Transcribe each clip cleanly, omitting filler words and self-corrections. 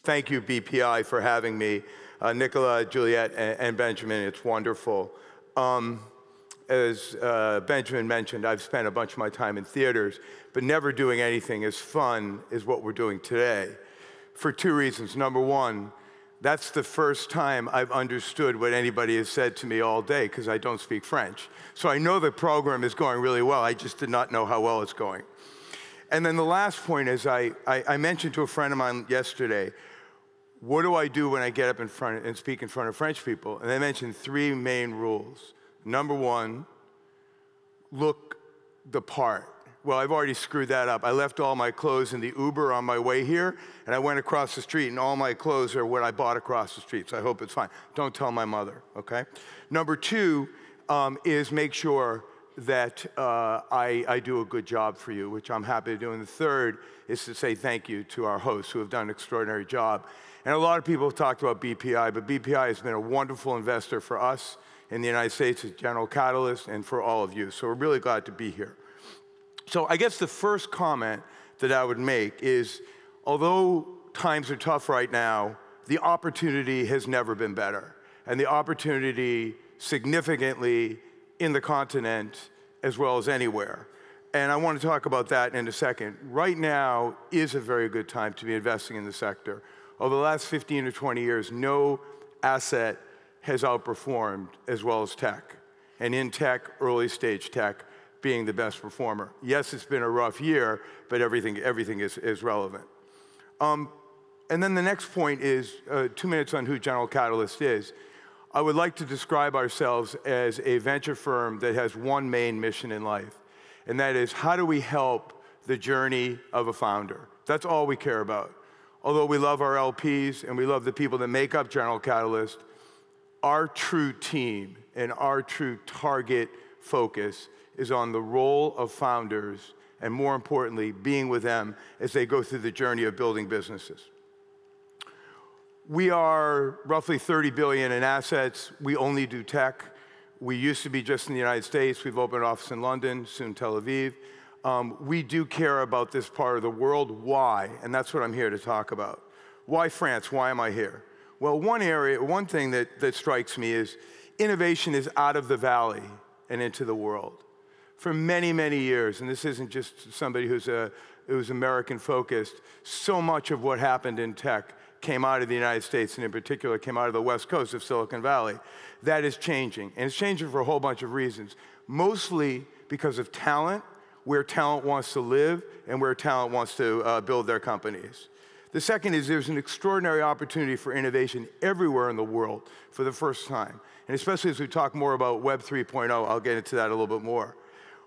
thank you, BPI, for having me. Nicola, Juliet, and Benjamin, it's wonderful. As Benjamin mentioned, I've spent a bunch of my time in theaters, but never doing anything as fun as what we're doing today, for two reasons. Number one, that's the first time I've understood what anybody has said to me all day, because I don't speak French. So I know the program is going really well. I just did not know how well it's going. And then the last point is I mentioned to a friend of mine yesterday, what do I do when I get up in front and speak in front of French people? And they mentioned three main rules. Number one, look the part. Well, I've already screwed that up. I left all my clothes in the Uber on my way here, and I went across the street, and all my clothes are what I bought across the street, so I hope it's fine. Don't tell my mother, okay? Number two is make sure that I do a good job for you, which I'm happy to do. And the third is to say thank you to our hosts who have done an extraordinary job. And a lot of people have talked about BPI, but BPI has been a wonderful investor for us in the United States as General Catalyst and for all of you. So we're really glad to be here. So I guess the first comment that I would make is, although times are tough right now, the opportunity has never been better. And the opportunity significantly in the continent as well as anywhere. And I want to talk about that in a second. Right now is a very good time to be investing in the sector. Over the last 15 or 20 years, no asset has outperformed as well as tech. And in tech, early stage tech being the best performer. Yes, it's been a rough year, but everything is relevant. And then the next point is 2 minutes on who General Catalyst is. I would like to describe ourselves as a venture firm that has one main mission in life, and that is how do we help the journey of a founder? That's all we care about. Although we love our LPs and we love the people that make up General Catalyst, our true team and our true target focus is on the role of founders and, more importantly, being with them as they go through the journey of building businesses. We are roughly $30 billion in assets. We only do tech. We used to be just in the United States. We've opened an office in London, soon Tel Aviv. We do care about this part of the world. Why? And that's what I'm here to talk about. Why France? Why am I here? Well, one thing that strikes me is innovation is out of the valley and into the world. For many, many years, and this isn't just somebody who's American-focused, so much of what happened in tech came out of the United States, and in particular came out of the West Coast of Silicon Valley. That is changing, and it's changing for a whole bunch of reasons, mostly because of talent, where talent wants to live, and where talent wants to build their companies. The second is there's an extraordinary opportunity for innovation everywhere in the world for the first time, and especially as we talk more about Web 3.0, I'll get into that a little bit more.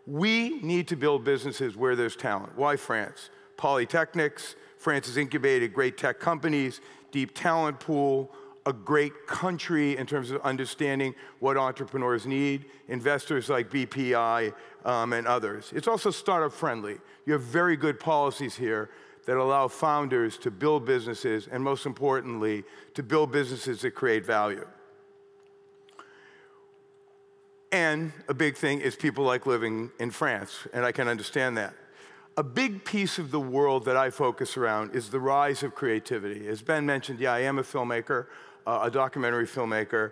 We need to build businesses where there's talent. Why France? Polytechnics. France has incubated great tech companies, deep talent pool, a great country in terms of understanding what entrepreneurs need, investors like BPI and others. It's also startup friendly. You have very good policies here that allow founders to build businesses and, most importantly, to build businesses that create value. And a big thing is people like living in France, and I can understand that. A big piece of the world that I focus around is the rise of creativity. As Ben mentioned, yeah, I am a filmmaker, a documentary filmmaker,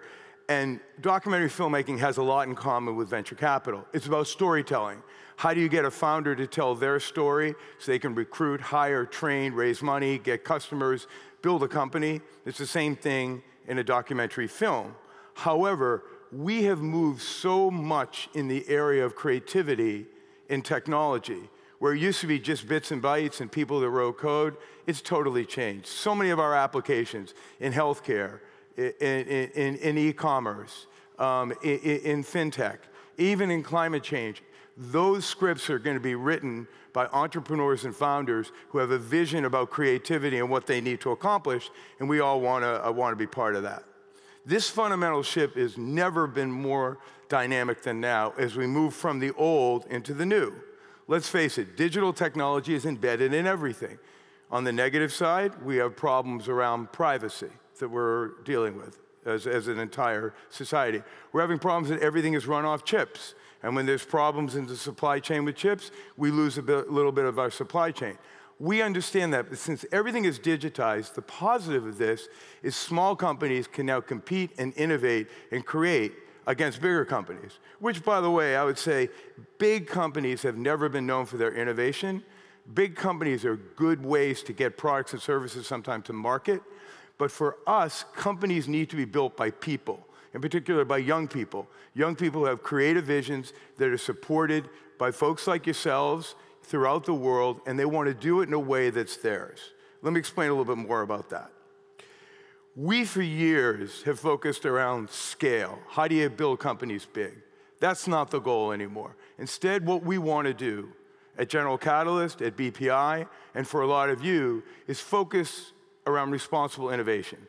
and documentary filmmaking has a lot in common with venture capital. It's about storytelling. How do you get a founder to tell their story so they can recruit, hire, train, raise money, get customers, build a company? It's the same thing in a documentary film. However, we have moved so much in the area of creativity in technology, where it used to be just bits and bytes and people that wrote code. It's totally changed. So many of our applications in healthcare, in e-commerce, in fintech, even in climate change, those scripts are going to be written by entrepreneurs and founders who have a vision about creativity and what they need to accomplish, and we all want to be part of that. This fundamental shift has never been more dynamic than now as we move from the old into the new. Let's face it, digital technology is embedded in everything. On the negative side, we have problems around privacy that we're dealing with as an entire society. We're having problems that everything is run off chips. And when there's problems in the supply chain with chips, we lose little bit of our supply chain. We understand that, but since everything is digitized, the positive of this is small companies can now compete and innovate and create against bigger companies, which, by the way, I would say big companies have never been known for their innovation. Big companies are good ways to get products and services sometimes to market, but for us, companies need to be built by people, in particular by young people who have creative visions that are supported by folks like yourselves throughout the world, and they want to do it in a way that's theirs. Let me explain a little bit more about that. We, for years, have focused around scale. How do you build companies big? That's not the goal anymore. Instead, what we want to do at General Catalyst, at BPI, and for a lot of you, is focus around responsible innovation.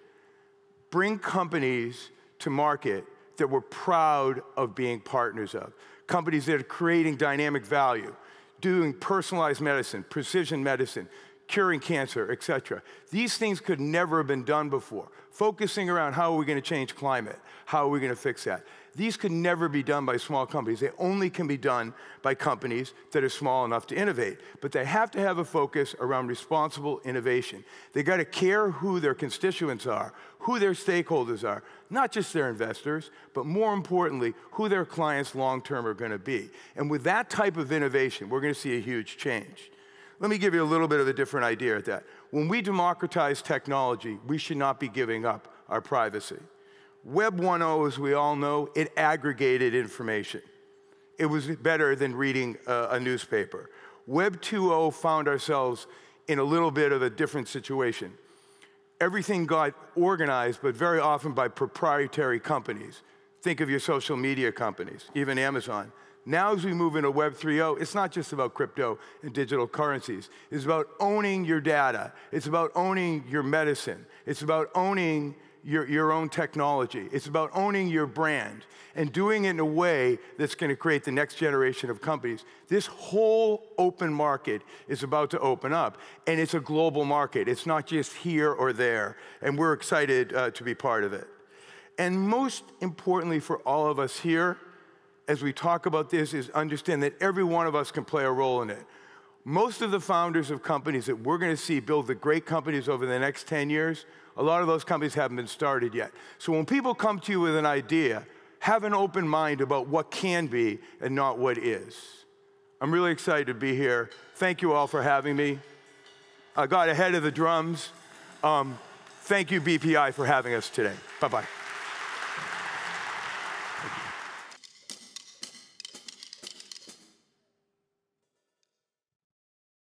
Bring companies to market that we're proud of being partners of. Companies that are creating dynamic value, doing personalized medicine, precision medicine, curing cancer, et cetera. These things could never have been done before. Focusing around how are we going to change climate? How are we going to fix that? These could never be done by small companies. They only can be done by companies that are small enough to innovate. But they have to have a focus around responsible innovation. They got to care who their constituents are, who their stakeholders are, not just their investors, but more importantly, who their clients long-term are going to be. And with that type of innovation, we're going to see a huge change. Let me give you a little bit of a different idea at that. When we democratize technology, we should not be giving up our privacy. Web 1.0, as we all know, it aggregated information. It was better than reading a newspaper. Web 2.0 found ourselves in a little bit of a different situation. Everything got organized, but very often by proprietary companies. Think of your social media companies, even Amazon. Now, as we move into Web 3.0, it's not just about crypto and digital currencies. It's about owning your data. It's about owning your medicine. It's about owning your own technology. It's about owning your brand and doing it in a way that's going to create the next generation of companies. This whole open market is about to open up, and it's a global market. It's not just here or there, and we're excited to be part of it. And most importantly for all of us here, as we talk about this, is understand that every one of us can play a role in it. Most of the founders of companies that we're going to see build the great companies over the next 10 years, a lot of those companies haven't been started yet. So when people come to you with an idea, have an open mind about what can be and not what is. I'm really excited to be here. Thank you all for having me. I got ahead of the drums. Thank you, BPI, for having us today. Bye-bye.